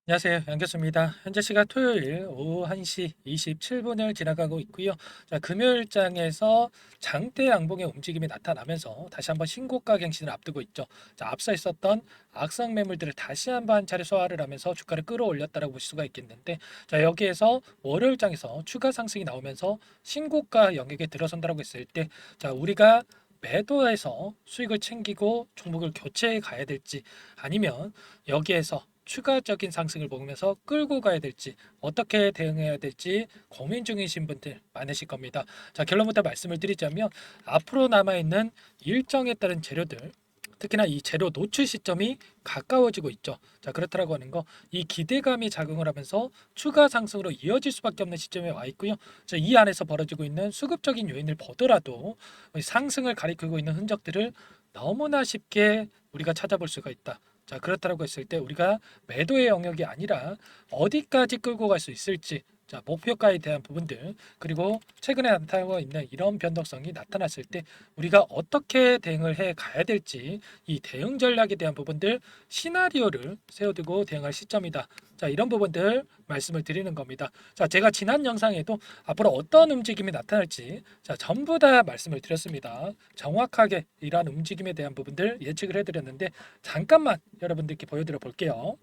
안녕하세요. 양교수입니다. 현재 시각 토요일 오후 1시 27분을 지나가고 있고요. 자, 금요일장에서 장대 양봉의 움직임이 나타나면서 다시 한번 신고가 갱신을 앞두고 있죠. 자, 앞서 있었던 악성 매물들을 다시 한번 한 차례 소화를 하면서 주가를 끌어올렸다라고 볼 수가 있겠는데, 자, 여기에서 월요일장에서 추가 상승이 나오면서 신고가 영역에 들어선다라고 했을 때, 자, 우리가 매도해서 수익을 챙기고 종목을 교체해 가야 될지, 아니면 여기에서 추가적인 상승을 보면서 끌고 가야 될지, 어떻게 대응해야 될지 고민 중이신 분들 많으실 겁니다. 자, 결론부터 말씀을 드리자면, 앞으로 남아있는 일정에 따른 재료들, 특히나 이 재료 노출 시점이 가까워지고 있죠. 자, 그렇다라고 하는 거, 이 기대감이 작용을 하면서 추가 상승으로 이어질 수밖에 없는 시점에 와 있고요. 자, 이 안에서 벌어지고 있는 수급적인 요인을 보더라도 상승을 가리키고 있는 흔적들을 너무나 쉽게 우리가 찾아볼 수가 있다. 자, 그렇다고 했을 때 우리가 매도의 영역이 아니라 어디까지 끌고 갈 수 있을지, 자, 목표가에 대한 부분들, 그리고 최근에 나타나고 있는 이런 변동성이 나타났을 때 우리가 어떻게 대응을 해 가야 될지, 이 대응 전략에 대한 부분들, 시나리오를 세워두고 대응할 시점이다. 자, 이런 부분들 말씀을 드리는 겁니다. 자, 제가 지난 영상에도 앞으로 어떤 움직임이 나타날지, 자, 전부 다 말씀을 드렸습니다. 정확하게 이러한 움직임에 대한 부분들 예측을 해드렸는데, 잠깐만 여러분들께 보여드려 볼게요.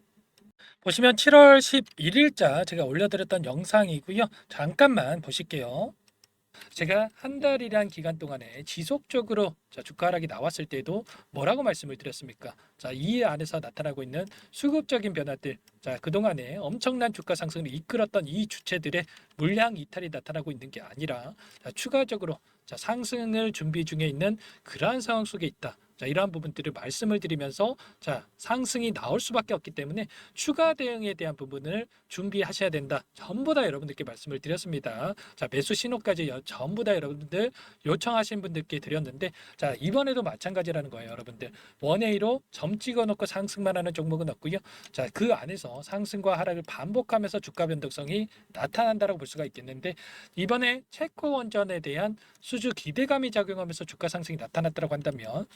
보시면 7월 11일자 제가 올려드렸던 영상이고요. 잠깐만 보실게요. 제가 한 달이란 기간 동안에 지속적으로 주가 하락이 나왔을 때도 뭐라고 말씀을 드렸습니까? 자, 이 안에서 나타나고 있는 수급적인 변화들, 자, 그동안에 엄청난 주가 상승을 이끌었던 이 주체들의 물량 이탈이 나타나고 있는 게 아니라, 자, 추가적으로 상승을 준비 중에 있는 그러한 상황 속에 있다. 자, 이러한 부분들을 말씀을 드리면서, 자, 상승이 나올 수밖에 없기 때문에 추가 대응에 대한 부분을 준비하셔야 된다. 전부 다 여러분들께 말씀을 드렸습니다. 자, 매수 신호까지 전부 다 여러분들 요청하신 분들께 드렸는데, 자, 이번에도 마찬가지라는 거예요, 여러분들. 원웨이로 점 찍어 놓고 상승만 하는 종목은 없고요. 자, 그 안에서 상승과 하락을 반복하면서 주가 변동성이 나타난다라고 볼 수가 있겠는데, 이번에 체코 원전에 대한 수주 기대감이 작용하면서 주가 상승이 나타났다고 한다면,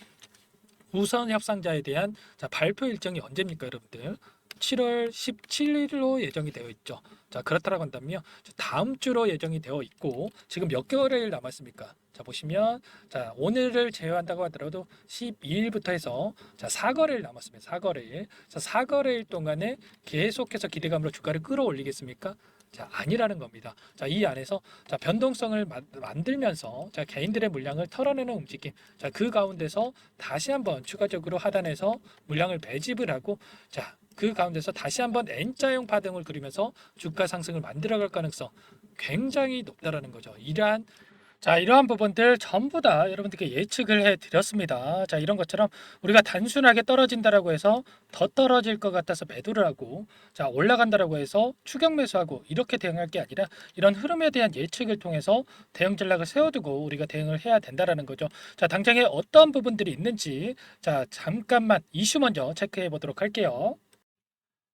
우선 협상자에 대한 발표 일정이 언제입니까, 여러분들? 7월 17일로 예정이 되어 있죠. 자, 그렇다고 한다면 다음 주로 예정이 되어 있고, 지금 몇 개월일 남았습니까? 자, 보시면, 자, 오늘을 제외한다고 하더라도 12일부터 해서, 자, 4거래일 남았습니다. 4거래일. 자, 4거래일 동안에 계속해서 기대감으로 주가를 끌어올리겠습니까? 자, 아니라는 겁니다. 자, 이 안에서 변동성을 만들면서 개인들의 물량을 털어내는 움직임. 자, 그 가운데서 다시 한번 추가적으로 하단에서 물량을 매집을 하고, 자, 그 가운데서 다시 한번 N자형 파동을 그리면서 주가 상승을 만들어갈 가능성 굉장히 높다라는 거죠. 이러한 부분들 전부 다 여러분들께 예측을 해 드렸습니다. 자, 이런 것처럼 우리가 단순하게 떨어진다라고 해서 더 떨어질 것 같아서 매도를 하고, 자, 올라간다라고 해서 추격 매수하고 이렇게 대응할 게 아니라, 이런 흐름에 대한 예측을 통해서 대응 전략을 세워두고 우리가 대응을 해야 된다라는 거죠. 자, 당장에 어떤 부분들이 있는지, 자, 잠깐만 이슈 먼저 체크해 보도록 할게요.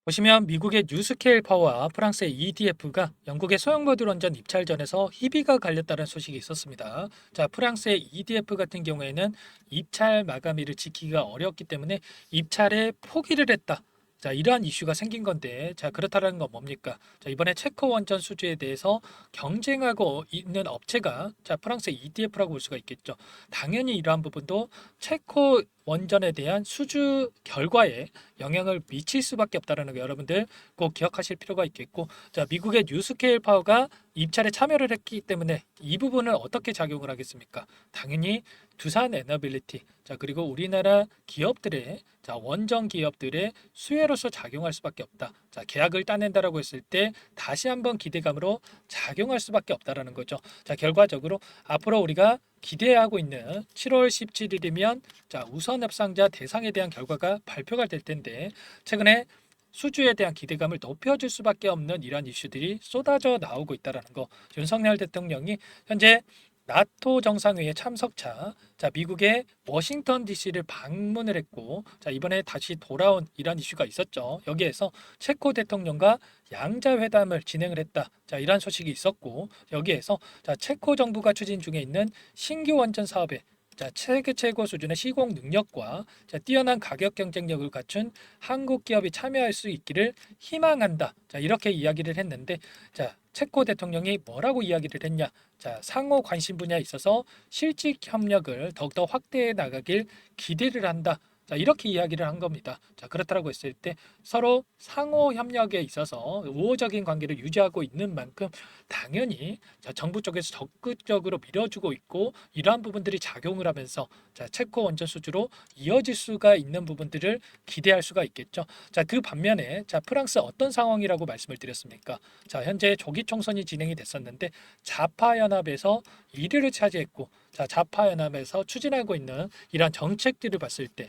보시면 미국의 뉴스케일 파워와 프랑스의 EDF가 영국의 소형모듈 원전 입찰전에서 희비가 갈렸다는 소식이 있었습니다. 자, 프랑스의 EDF 같은 경우에는 입찰 마감일을 지키기가 어렵기 때문에 입찰에 포기를 했다. 자, 이러한 이슈가 생긴 건데, 자, 그렇다는 건 뭡니까? 자, 이번에 체코 원전 수주에 대해서 경쟁하고 있는 업체가, 자, 프랑스의 EDF라고 볼 수가 있겠죠. 당연히 이러한 부분도 체코 원전에 대한 수주 결과에 영향을 미칠 수밖에 없다는 거, 여러분들 꼭 기억하실 필요가 있겠고, 자, 미국의 뉴스케일 파워가 입찰에 참여를 했기 때문에 이 부분은 어떻게 작용을 하겠습니까? 당연히 두산 에너빌리티, 자, 그리고 우리나라 기업들의, 자, 원전 기업들의 수혜로서 작용할 수밖에 없다. 자, 계약을 따낸다라고 했을 때 다시 한번 기대감으로 작용할 수밖에 없다라는 거죠. 자, 결과적으로 앞으로 우리가 기대하고 있는 7월 17일이면, 자, 우선 협상자 대상에 대한 결과가 발표가 될 텐데, 최근에 수주에 대한 기대감을 높여줄 수밖에 없는 이러한 이슈들이 쏟아져 나오고 있다라는 거. 윤석열 대통령이 현재 나토 정상회의 참석차, 자, 미국의 워싱턴 DC를 방문을 했고, 자, 이번에 다시 돌아온 이런 이슈가 있었죠. 여기에서 체코 대통령과 양자 회담을 진행을 했다. 자, 이러한 소식이 있었고, 여기에서, 자, 체코 정부가 추진 중에 있는 신규 원전 사업에 자, 세계 최고 수준의 시공 능력과 자, 뛰어난 가격 경쟁력을 갖춘 한국 기업이 참여할 수 있기를 희망한다. 자, 이렇게 이야기를 했는데, 자, 체코 대통령이 뭐라고 이야기를 했냐? 자, 상호 관심 분야에 있어서 실직 협력을 더욱더 확대해 나가길 기대를 한다. 자, 이렇게 이야기를 한 겁니다. 자, 그렇다고 했을 때 서로 상호 협력에 있어서 우호적인 관계를 유지하고 있는 만큼 당연히 자, 정부 쪽에서 적극적으로 밀어주고 있고 이러한 부분들이 작용을 하면서 자, 체코 원전 수주로 이어질 수가 있는 부분들을 기대할 수가 있겠죠. 자, 그 반면에 자, 프랑스 어떤 상황이라고 말씀을 드렸습니까? 자, 현재 조기 총선이 진행이 됐었는데 좌파 연합에서 1위를 차지했고 자, 좌파 연합에서 추진하고 있는 이러한 정책들을 봤을 때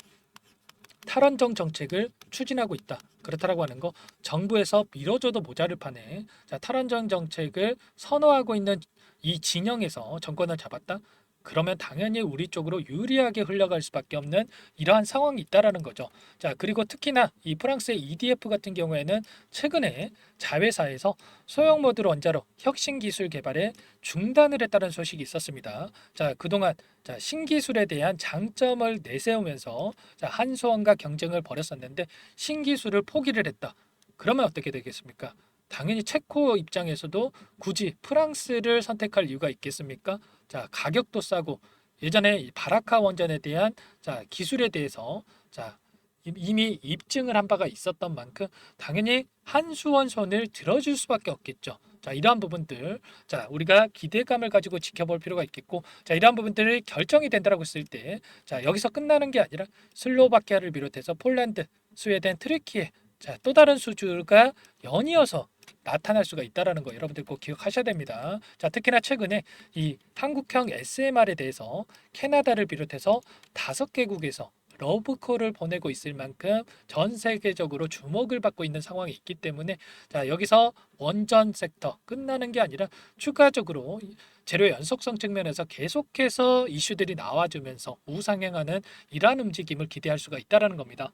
탈원전 정책을 추진하고 있다. 그렇다라고 하는 거 정부에서 밀어줘도 모자를 파네. 자, 탈원전 정책을 선호하고 있는 이 진영에서 정권을 잡았다. 그러면 당연히 우리 쪽으로 유리하게 흘러갈 수밖에 없는 이러한 상황이 있다라는 거죠. 자, 그리고 특히나 이 프랑스의 EDF 같은 경우에는 최근에 자회사에서 소형 모듈 원자로 혁신 기술 개발에 중단을 했다는 소식이 있었습니다. 자, 그동안 자, 신기술에 대한 장점을 내세우면서 자, 한수원과 경쟁을 벌였었는데 신기술을 포기를 했다. 그러면 어떻게 되겠습니까? 당연히 체코 입장에서도 굳이 프랑스를 선택할 이유가 있겠습니까? 자, 가격도 싸고 예전에 이 바라카 원전에 대한 자, 기술에 대해서 자, 이미 입증을 한 바가 있었던 만큼 당연히 한수원 손을 들어줄 수밖에 없겠죠. 자, 이러한 부분들 자, 우리가 기대감을 가지고 지켜볼 필요가 있겠고 자, 이러한 부분들이 결정이 된다라고 했을 때 자, 여기서 끝나는 게 아니라 슬로바키아를 비롯해서 폴란드, 스웨덴, 트르키에 자, 또 다른 수주가 연이어서 나타날 수가 있다라는 거 여러분들 꼭 기억하셔야 됩니다. 자, 특히나 최근에 이 한국형 SMR에 대해서 캐나다를 비롯해서 5개국에서 러브콜을 보내고 있을 만큼 전 세계적으로 주목을 받고 있는 상황이 있기 때문에 자, 여기서 원전 섹터 끝나는 게 아니라 추가적으로 재료 연속성 측면에서 계속해서 이슈들이 나와주면서 우상향하는 이러한 움직임을 기대할 수가 있다라는 겁니다.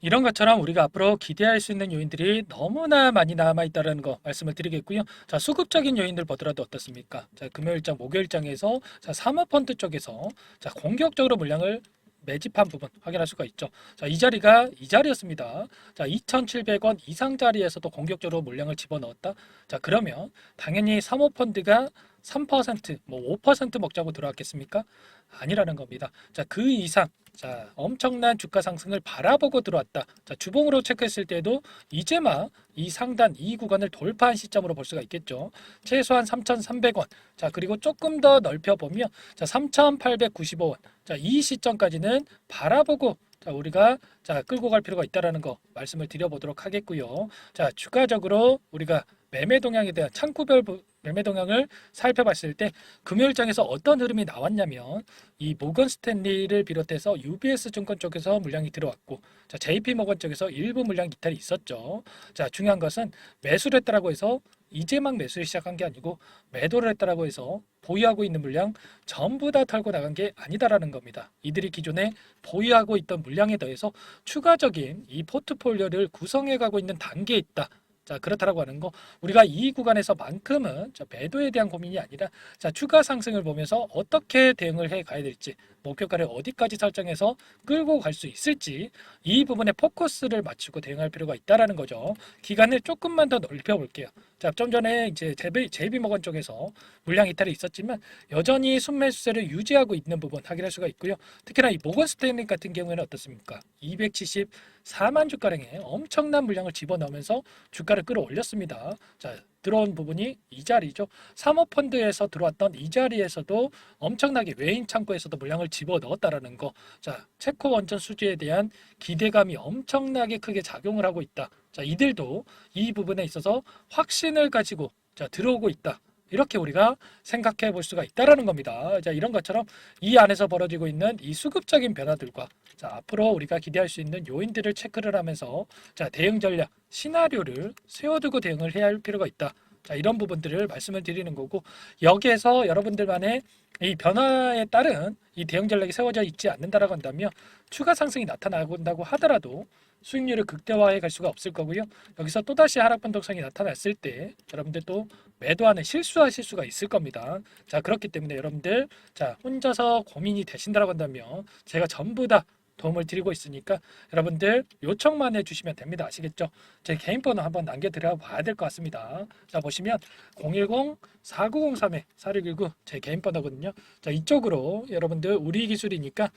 이런 것처럼 우리가 앞으로 기대할 수 있는 요인들이 너무나 많이 남아 있다는 거 말씀을 드리겠고요. 자, 수급적인 요인들 보더라도 어떻습니까? 자, 금요일장, 목요일장에서 자, 사모펀드 쪽에서 자, 공격적으로 물량을 매집한 부분 확인할 수가 있죠. 자, 이 자리가 이 자리였습니다. 자, 2,700원 이상 자리에서도 공격적으로 물량을 집어넣었다. 자, 그러면 당연히 사모펀드가 3%, 뭐 5% 먹자고 들어왔겠습니까? 아니라는 겁니다. 자, 그 이상 자, 엄청난 주가 상승을 바라보고 들어왔다. 자, 주봉으로 체크했을 때도 이제 막 이 상단 이 구간을 돌파한 시점으로 볼 수가 있겠죠. 최소한 3,300원. 자, 그리고 조금 더 넓혀 보면 자, 3,895원. 자, 이 시점까지는 바라보고 자, 우리가 자, 끌고 갈 필요가 있다라는 거 말씀을 드려보도록 하겠고요. 자, 추가적으로 우리가 매매 동향에 대한 창구별 매매 동향을 살펴봤을 때 금요일장에서 어떤 흐름이 나왔냐면 이 모건 스탠리를 비롯해서 UBS 증권 쪽에서 물량이 들어왔고 자, JP 모건 쪽에서 일부 물량 이탈이 있었죠. 자, 중요한 것은 매수를 했다라고 해서 이제 막 매수를 시작한 게 아니고 매도를 했다라고 해서 보유하고 있는 물량 전부 다 털고 나간 게 아니다라는 겁니다. 이들이 기존에 보유하고 있던 물량에 더해서 추가적인 이 포트폴리오를 구성해 가고 있는 단계에 있다. 자, 그렇다라고 하는 거 우리가 이 구간에서만큼은 자, 매도에 대한 고민이 아니라 자, 추가 상승을 보면서 어떻게 대응을 해 가야 될지 목표가를 어디까지 설정해서 끌고 갈 수 있을지 이 부분에 포커스를 맞추고 대응할 필요가 있다라는 거죠. 기간을 조금만 더 넓혀 볼게요. 자, 좀 전에 이제 제비모건 쪽에서 물량 이탈이 있었지만 여전히 순매수세를 유지하고 있는 부분 확인할 수가 있고요. 특히나 이 모건 스탠리 같은 경우에는 어떻습니까? 274만 주가량의 엄청난 물량을 집어넣으면서 주가를 끌어올렸습니다. 자, 들어온 부분이 이 자리죠. 사모펀드에서 들어왔던 이 자리에서도 엄청나게 외인 창고에서도 물량을 집어넣었다라는 거. 자, 체코 원전 수주에 대한 기대감이 엄청나게 크게 작용을 하고 있다. 자, 이들도 이 부분에 있어서 확신을 가지고 자, 들어오고 있다. 이렇게 우리가 생각해 볼 수가 있다라는 겁니다. 자, 이런 것처럼 이 안에서 벌어지고 있는 이 수급적인 변화들과 자, 앞으로 우리가 기대할 수 있는 요인들을 체크를 하면서 자, 대응 전략, 시나리오를 세워두고 대응을 해야 할 필요가 있다. 자, 이런 부분들을 말씀을 드리는 거고 여기에서 여러분들만의 이 변화에 따른 이 대응 전략이 세워져 있지 않는다라고 한다면 추가 상승이 나타나고 하더라도 수익률을 극대화해 갈 수가 없을 거고요. 여기서 또다시 하락 변동성이 나타났을 때 여러분들 또 매도하는 실수하실 수가 있을 겁니다. 자, 그렇기 때문에 여러분들 자, 혼자서 고민이 되신다고 한다면 제가 전부 다 도움을 드리고 있으니까 여러분들 요청만 해주시면 됩니다. 아시겠죠? 제 개인 번호 한번 남겨드려 봐야 될 것 같습니다. 자, 보시면 010-4903-4619 제 개인 번호거든요. 자, 이쪽으로 여러분들 우리 기술이니까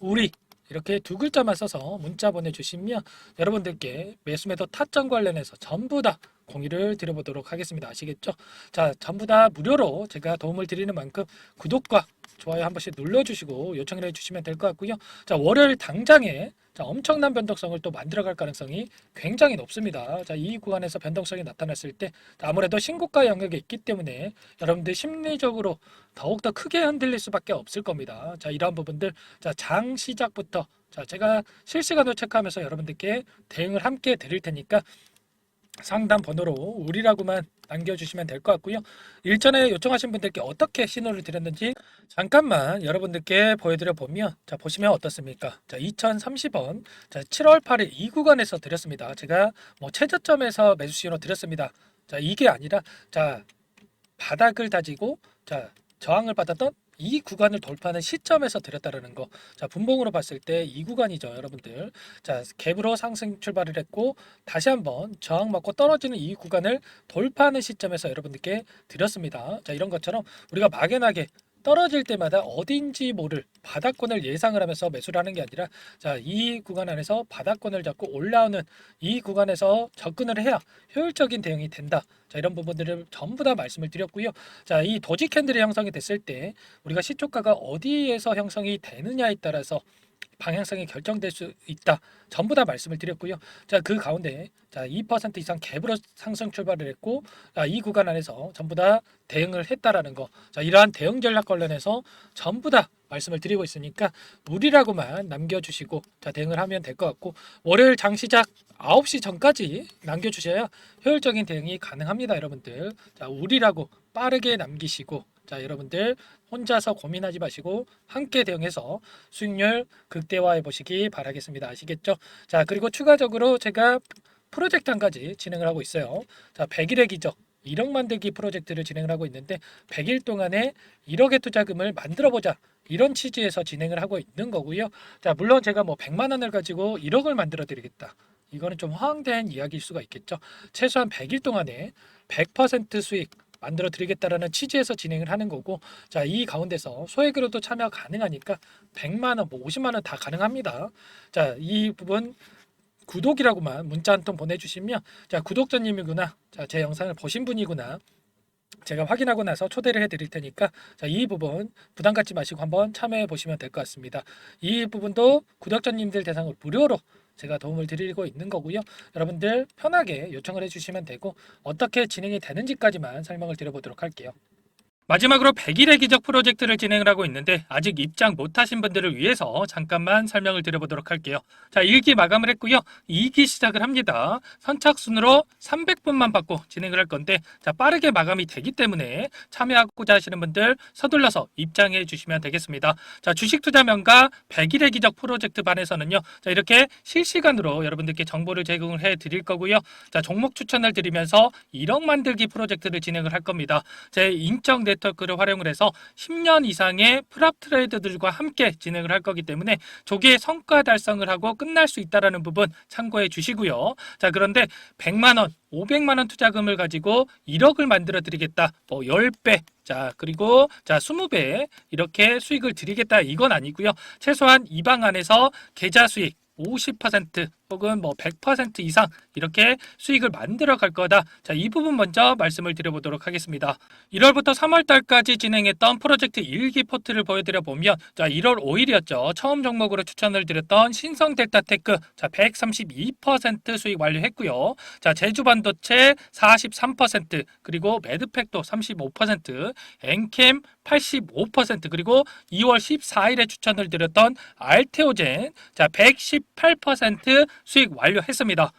우리 이렇게 두 글자만 써서 문자 보내주시면 여러분들께 매수매도 타점 관련해서 전부 다 공유를 드려보도록 하겠습니다. 아시겠죠? 자, 전부 다 무료로 제가 도움을 드리는 만큼 구독과 좋아요 한 번씩 눌러주시고 요청을 해주시면 될 것 같고요. 자, 월요일 당장에 자, 엄청난 변동성을 또 만들어갈 가능성이 굉장히 높습니다. 자, 이 구간에서 변동성이 나타났을 때 아무래도 신고가 영역에 있기 때문에 여러분들 심리적으로 더욱더 크게 흔들릴 수밖에 없을 겁니다. 자, 이러한 부분들 자, 장 시작부터 자, 제가 실시간으로 체크하면서 여러분들께 대응을 함께 드릴 테니까 상담 번호로 우리라고만 남겨주시면 될 것 같고요. 일전에 요청하신 분들께 어떻게 신호를 드렸는지 잠깐만 여러분들께 보여드려 보면 자, 보시면 어떻습니까? 자, 2030원 자, 7월 8일 이 구간에서 드렸습니다. 제가 뭐 최저점에서 매수 신호 드렸습니다. 자, 이게 아니라 자, 바닥을 다지고 자, 저항을 받았던 이 구간을 돌파하는 시점에서 드렸다라는 거. 자, 분봉으로 봤을 때 이 구간이죠, 여러분들. 자, 갭으로 상승 출발을 했고 다시 한번 저항 맞고 떨어지는 이 구간을 돌파하는 시점에서 여러분들께 드렸습니다. 자, 이런 것처럼 우리가 막연하게 떨어질 때마다 어딘지 모를 바닥권을 예상을 하면서 매수를 하는 게 아니라 자, 이 구간 안에서 바닥권을 잡고 올라오는 이 구간에서 접근을 해야 효율적인 대응이 된다. 자, 이런 부분들을 전부 다 말씀을 드렸고요. 자, 이 도지 캔들이 형성이 됐을 때 우리가 시초가가 어디에서 형성이 되느냐에 따라서 방향성이 결정될 수 있다. 전부 다 말씀을 드렸고요. 자, 그 가운데 자, 2% 이상 갭으로 상승 출발을 했고 이 구간 안에서 전부 다 대응을 했다라는 거. 자, 이러한 대응 전략 관련해서 전부 다 말씀을 드리고 있으니까 우리라고만 남겨주시고 자, 대응을 하면 될 것 같고 월요일 장 시작 9시 전까지 남겨주셔야 효율적인 대응이 가능합니다, 여러분들. 자, 우리라고 빠르게 남기시고 자, 여러분들 혼자서 고민하지 마시고 함께 대응해서 수익률 극대화해 보시기 바라겠습니다. 아시겠죠? 자, 그리고 추가적으로 제가 프로젝트 한 가지 진행을 하고 있어요. 자, 100일의 기적 1억 만들기 프로젝트를 진행을 하고 있는데 100일 동안에 1억의 투자금을 만들어 보자. 이런 취지에서 진행을 하고 있는 거고요. 자, 물론 제가 뭐 100만 원을 가지고 1억을 만들어 드리겠다. 이거는 좀 허황된 이야기일 수가 있겠죠. 최소한 100일 동안에 100% 수익 만들어 드리겠다라는 취지에서 진행을 하는 거고 자, 이 가운데서 소액으로도 참여 가능하니까 100만 원, 뭐 50만 원 다 가능합니다. 자, 이 부분 구독이라고만 문자 한 통 보내주시면 자, 구독자님이구나. 자, 제 영상을 보신 분이구나. 제가 확인하고 나서 초대를 해드릴 테니까 자, 이 부분 부담 갖지 마시고 한번 참여해 보시면 될 것 같습니다. 이 부분도 구독자님들 대상으로 무료로 제가 도움을 드리고 있는 거고요. 여러분들 편하게 요청을 해주시면 되고 어떻게 진행이 되는지까지만 설명을 드려보도록 할게요. 마지막으로 100일의 기적 프로젝트를 진행을 하고 있는데 아직 입장 못하신 분들을 위해서 잠깐만 설명을 드려보도록 할게요. 자, 1기 마감을 했고요. 2기 시작을 합니다. 선착순으로 300분만 받고 진행을 할 건데 자, 빠르게 마감이 되기 때문에 참여하고자 하시는 분들 서둘러서 입장해 주시면 되겠습니다. 자, 주식투자명가 100일의 기적 프로젝트 반에서는요. 자, 이렇게 실시간으로 여러분들께 정보를 제공을 해 드릴 거고요. 자, 종목 추천을 드리면서 1억 만들기 프로젝트를 진행을 할 겁니다. 제 인적 네트워크를 활용을 해서 10년 이상의 프랍 트레이더들과 함께 진행을 할 거기 때문에 조기에 성과 달성을 하고 끝날 수 있다는 부분 참고해 주시고요. 자, 그런데 100만 원, 500만 원 투자금을 가지고 1억을 만들어 드리겠다. 뭐 10배, 자, 그리고 자, 20배 이렇게 수익을 드리겠다. 이건 아니고요. 최소한 이 방 안에서 계좌 수익 50% 혹은 뭐 100% 이상 이렇게 수익을 만들어 갈 거다. 자, 이 부분 먼저 말씀을 드려보도록 하겠습니다. 1월부터 3월 달까지 진행했던 프로젝트 1기 포트를 보여드려 보면 자, 1월 5일이었죠. 처음 종목으로 추천을 드렸던 신성델타테크 자, 132% 수익 완료했고요. 자, 제주반도체 43% 그리고 매드팩도 35% 엔캠 85% 그리고 2월 14일에 추천을 드렸던 알테오젠 자, 118% 수익 완료했습니다.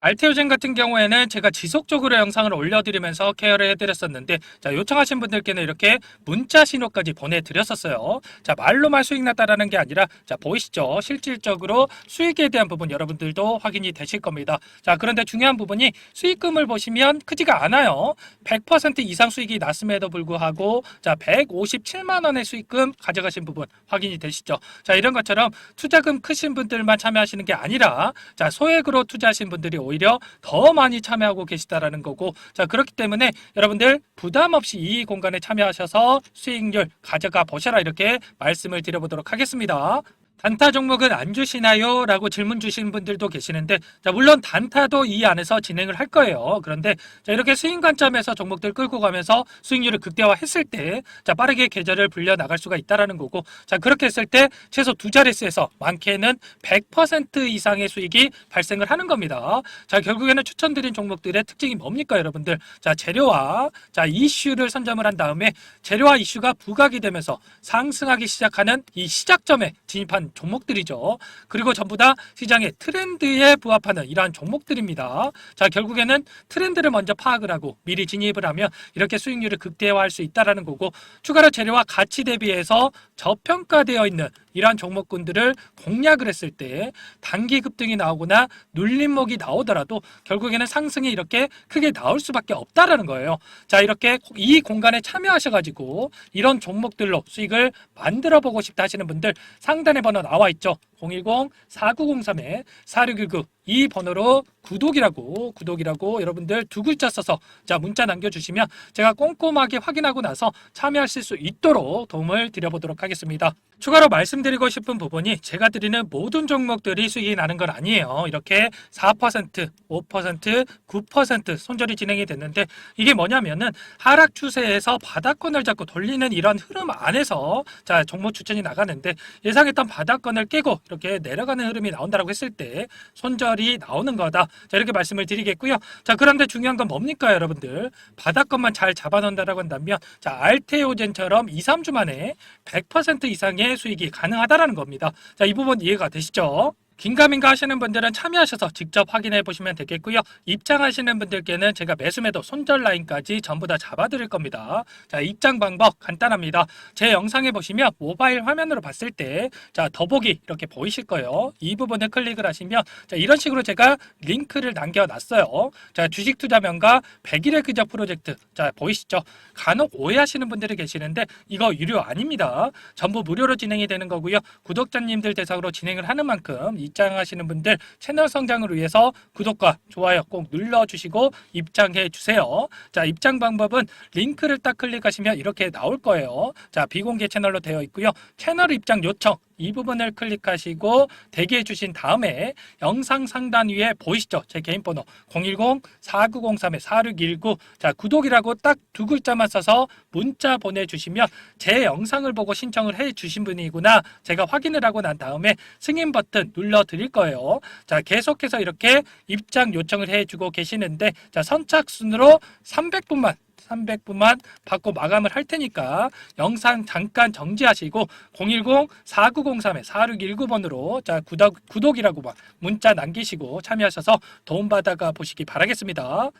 알테오젠 같은 경우에는 제가 지속적으로 영상을 올려드리면서 케어를 해드렸었는데, 자, 요청하신 분들께는 이렇게 문자 신호까지 보내드렸었어요. 자, 말로만 수익 났다라는 게 아니라, 자, 보이시죠? 실질적으로 수익에 대한 부분 여러분들도 확인이 되실 겁니다. 자, 그런데 중요한 부분이 수익금을 보시면 크지가 않아요. 100% 이상 수익이 났음에도 불구하고, 자, 157만 원의 수익금 가져가신 부분 확인이 되시죠? 자, 이런 것처럼 투자금 크신 분들만 참여하시는 게 아니라, 자, 소액으로 투자하신 분들이 오히려 더 많이 참여하고 계시다라는 거고, 자, 그렇기 때문에 여러분들 부담 없이 이 공간에 참여하셔서 수익률 가져가 보셔라, 이렇게 말씀을 드려보도록 하겠습니다. 단타 종목은 안 주시나요? 라고 질문 주시는 분들도 계시는데, 자, 물론 단타도 이 안에서 진행을 할 거예요. 그런데 자, 이렇게 수익 관점에서 종목들 끌고 가면서 수익률을 극대화했을 때, 자, 빠르게 계좌를 불려 나갈 수가 있다라는 거고, 자, 그렇게 했을 때 최소 두 자릿수에서 많게는 100% 이상의 수익이 발생을 하는 겁니다. 자, 결국에는 추천드린 종목들의 특징이 뭡니까, 여러분들? 자, 재료와, 자, 이슈를 선점을 한 다음에 재료와 이슈가 부각이 되면서 상승하기 시작하는 이 시작점에 진입한 종목들이죠. 그리고 전부 다 시장의 트렌드에 부합하는 이러한 종목들입니다. 자, 결국에는 트렌드를 먼저 파악을 하고 미리 진입을 하면 이렇게 수익률을 극대화할 수 있다라는 거고, 추가로 재료와 가치 대비해서 저평가되어 있는 이러한 종목군들을 공략을 했을 때 단기 급등이 나오거나 눌림목이 나오더라도 결국에는 상승이 이렇게 크게 나올 수밖에 없다라는 거예요. 자, 이렇게 이 공간에 참여하셔가지고 이런 종목들로 수익을 만들어 보고 싶다 하시는 분들, 상단에 번호 나와 있죠. 010-4903-4619 이 번호로 구독이라고 여러분들 두 글자 써서, 자, 문자 남겨주시면 제가 꼼꼼하게 확인하고 나서 참여하실 수 있도록 도움을 드려보도록 하겠습니다. 추가로 말씀드리고 싶은 부분이, 제가 드리는 모든 종목들이 수익이 나는 건 아니에요. 이렇게 4%, 5%, 9% 손절이 진행이 됐는데, 이게 뭐냐면은 하락 추세에서 바닥권을 잡고 돌리는 이런 흐름 안에서, 자, 종목 추천이 나가는데, 예상했던 바닥권을 깨고 이렇게 내려가는 흐름이 나온다라고 했을 때 손절이 나오는 거다. 자, 이렇게 말씀을 드리겠고요. 자, 그런데 중요한 건 뭡니까, 여러분들? 바닥권만 잘 잡아놓는다라고 한다면, 자, 알테오젠처럼 2, 3주 만에 100% 이상의 수익이 가능하다라는 겁니다. 자, 이 부분 이해가 되시죠? 긴가민가 하시는 분들은 참여하셔서 직접 확인해 보시면 되겠고요. 입장하시는 분들께는 제가 매수매도 손절 라인까지 전부 다 잡아드릴 겁니다. 자, 입장 방법 간단합니다. 제 영상에 보시면 모바일 화면으로 봤을 때, 자, 더보기 이렇게 보이실 거예요. 이 부분을 클릭을 하시면, 자, 이런 식으로 제가 링크를 남겨놨어요. 자, 주식 투자 명가 100일의 그저 프로젝트, 자, 보이시죠? 간혹 오해하시는 분들이 계시는데 이거 유료 아닙니다. 전부 무료로 진행이 되는 거고요. 구독자님들 대상으로 진행을 하는 만큼 입장하시는 분들 채널 성장을 위해서 구독과 좋아요 꼭 눌러주시고 입장해 주세요. 자, 입장 방법은 링크를 딱 클릭하시면 이렇게 나올 거예요. 자, 비공개 채널로 되어 있고요. 채널 입장 요청 이 부분을 클릭하시고 대기해 주신 다음에 영상 상단 위에 보이시죠? 제 개인 번호 010-4903-4619, 자, 구독이라고 딱 두 글자만 써서 문자 보내주시면 제 영상을 보고 신청을 해 주신 분이구나 제가 확인을 하고 난 다음에 승인 버튼 눌러 드릴 거예요. 자, 계속해서 이렇게 입장 요청을 해주고 계시는데, 자, 선착순으로 300분만 받고 마감을 할 테니까 영상 잠깐 정지하시고 010-4903-4619번으로 자, 구독이라고 문자 남기시고 참여하셔서 도움받아가 보시기 바라겠습니다.